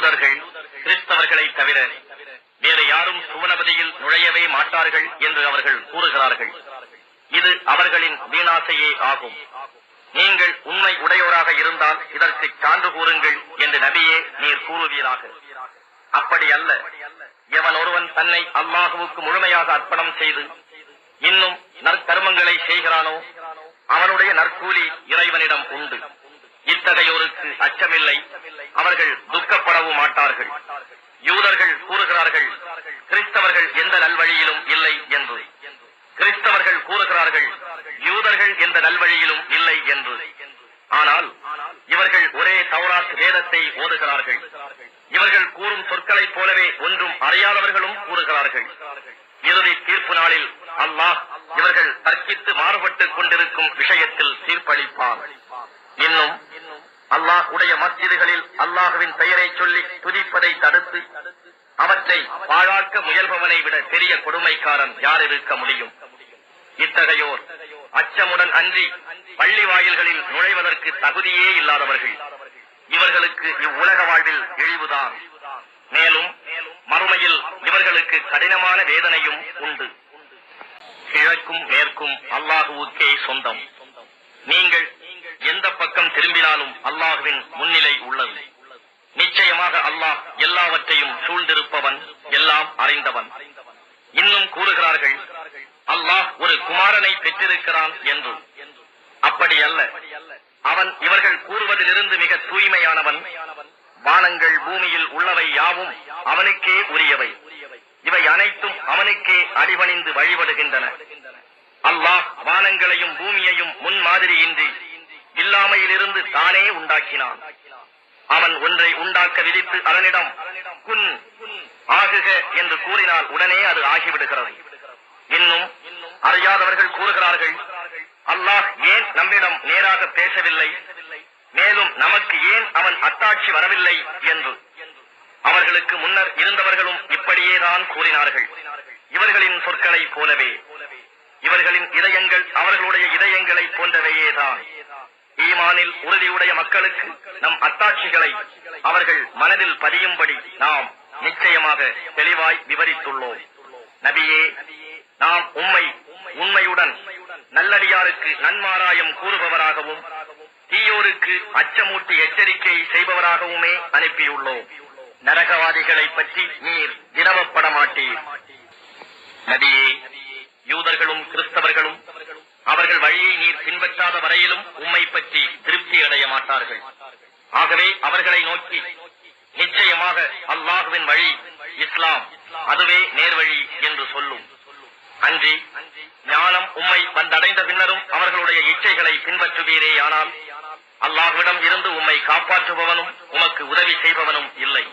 யூதர்கள் கிறிஸ்தவர்களை தவிர வேறு யாரும் சுவனபதியில் நுழையவே மாட்டார்கள் என்று அவர்கள் கூறுகிறார்கள். இது அவர்களின் வீணாசையே ஆகும். நீங்கள் உண்மை உடையோராக இருந்தால் இதற்கு சான்று கூறுங்கள் என்று நபியே நீர் கூறுவீராக. அப்படி அல்ல. எவன் ஒருவன் தன்னை அல்லாஹுவுக்கு முழுமையாக அர்ப்பணம் செய்து இன்னும் நற்கர்மங்களை செய்கிறானோ அவனுடைய நற்கூலி இறைவனிடம் உண்டு. இத்தகையோருக்கு அச்சமில்லை, அவர்கள் துக்கப்படவும் மாட்டார்கள். யூதர்கள் கூறுகிறார்கள் கிறிஸ்தவர்கள் எந்த நல்வழியிலும் இல்லை என்று. கிறிஸ்தவர்கள் கூறுகிறார்கள் யூதர்கள் எந்த நல்வழியிலும் இல்லை என்று. ஆனால் இவர்கள் ஒரே தௌராத் வேதத்தை ஓதுகிறார்கள். இவர்கள் கூறும் சொற்களைப் போலவே ஒன்றும் அறியாதவர்களும் கூறுகிறார்கள். இறுதி தீர்ப்பு நாளில் அல்லாஹ் இவர்கள் தர்க்கித்து மாறுபட்டுக் கொண்டிருக்கும் விஷயத்தில் தீர்ப்பளிப்பார். இன்னும் அல்லாஹ் உடைய மஸ்ஜிதுகளில் அல்லாஹுவின் பெயரை சொல்லி துதிப்பதை தடுத்து அவற்றை பாழாக்க முயல்பவனை விட பெரிய கொடுமைக்காரன் யார் இருக்க முடியும்? இத்தகையோர் அச்சமுடன் அன்றி பள்ளி வாயில்களில் நுழைவதற்கு தகுதியே இல்லாதவர்கள். இவர்களுக்கு இவ்வுலக வாழ்வில் இழிவுதான். மேலும் மறுமையில் இவர்களுக்கு கடினமான வேதனையும் உண்டு. கிழக்கும் மேற்கும் அல்லாஹுவுக்கே சொந்தம். நீங்கள் எந்த பக்கம் திரும்பினாலும் அல்லாஹுவின் முன்னிலை உள்ளது. நிச்சயமாக அல்லாஹ் எல்லாவற்றையும் சூழ்ந்திருப்பவன், எல்லாம் அறிந்தவன். இன்னும் கூறுகிறார்கள் அல்லாஹ் ஒரு குமாரனை பெற்றிருக்கிறான் என்று. அப்படி அல்ல. அவன் இவர்கள் கூறுவதிலிருந்து மிக தூய்மையானவன். வானங்கள் பூமியில் உள்ளவை யாவும் அவனுக்கே உரியவை. இவை அனைத்தும் அவனுக்கே அடிபணிந்து வழிபடுகின்றன. அல்லாஹ் வானங்களையும் பூமியையும் முன்மாதிரியின்றி இல்லாமையிலிருந்து தானே உண்டாக்கினான். அவன் ஒன்றை உண்டாக்க விதித்து அதனிடம் குன் ஆகுக என்று கூறினால் உடனே அது ஆகிவிடுகிறது. இன்னும் அறியாதவர்கள் கூறுகிறார்கள் அல்லாஹ் ஏன் நம்மிடம் நேராக பேசவில்லை, மேலும் நமக்கு ஏன் அவன் அத்தாட்சி வரவில்லை என்று. அவர்களுக்கு முன்னர் இருந்தவர்களும் இப்படியேதான் கூறினார்கள். இவர்களின் சொற்களை போலவே இவர்களின் இதயங்கள் அவர்களுடைய இதயங்களை போன்றவையேதான். ஈமானில் உறுதியுடைய மக்களுக்கு நம் அத்தாட்சிகளை அவர்கள் மனதில் பதியும்படி நாம் நிச்சயமாக தெளிவாய் விவரித்துள்ளோம். நபியே, நாம் உண்மையுடன் நல்லடியாருக்கு நன்மாராயம் கூறுபவராகவும் தீயோருக்கு அச்சமூட்டி எச்சரிக்கை செய்பவராகவுமே அனுப்பியுள்ளோம். நரகவாதிகளை பற்றி நீர் வினவப்பட மாட்டீர். நபியே, யூதர்களும் கிறிஸ்தவர்களும் அவர்கள் வழியை நீர் பின்பற்றாத வரையிலும் உம்மை பற்றி திருப்தி அடைய மாட்டார்கள். ஆகவே அவர்களை நோக்கி நிச்சயமாக அல்லாஹுவின் வழி இஸ்லாம், அதுவே நேர்வழி என்று சொல்லும். அன்றி ஞானம் உம்மை வந்தடைந்த பின்னரும் அவர்களுடைய இச்சைகளை பின்பற்றுவீரேயானால் அல்லாஹ்விடம் இருந்து உம்மை காப்பாற்றுபவனும் உமக்கு உதவி செய்பவனும் இல்லை.